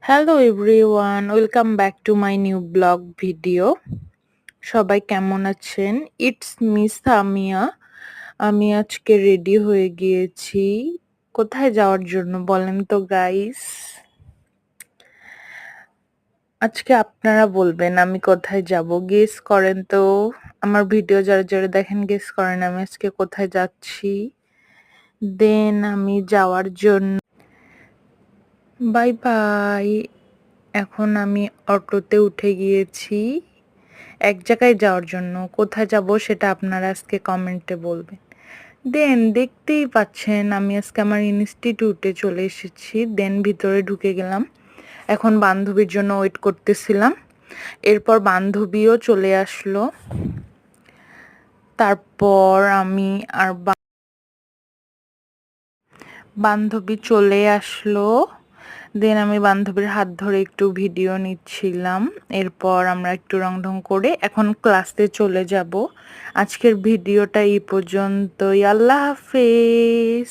Hello everyone, welcome back to my new blog video. সবাই কেমন আছেন? It's me Samia. আমি আজকে রেডি হয়ে গিয়েছি। কোথায় যাওয়ার জন্য বলেন তো গাইস? আজকে আপনারা বলবেন আমি কোথায় যাব, গেস করেন তো। আমার ভিডিও যারা যারা দেখেন গেস করেন আমি আজকে কোথায় যাচ্ছি। দেন আমি যাওয়ার জন্য বাই বাই। এখন আমি অটোতে উঠে গিয়েছি এক জায়গায় যাওয়ার জন্য। কোথায় যাব সেটা আপনারা আজকে কমেন্টে বলবেন। দেন দেখতেই পাচ্ছেন আমি আজকে আমার ইনস্টিটিউটে চলে এসেছি। দেন ভিতরে ঢুকে গেলাম। এখন বান্ধবীর জন্য ওয়েট করতেছিলাম। এরপর বান্ধবীও চলে আসলো। তারপর আমি আর বান্ধবী চলে আসলো। দেন আমি বান্ধবীর হাত ধরে একটু ভিডিও নিচ্ছিলাম। এরপর আমরা একটু রংঢং করে এখন ক্লাসে চলে যাব। আজকের ভিডিওটা এই পর্যন্তই। আল্লাহ হাফেজ।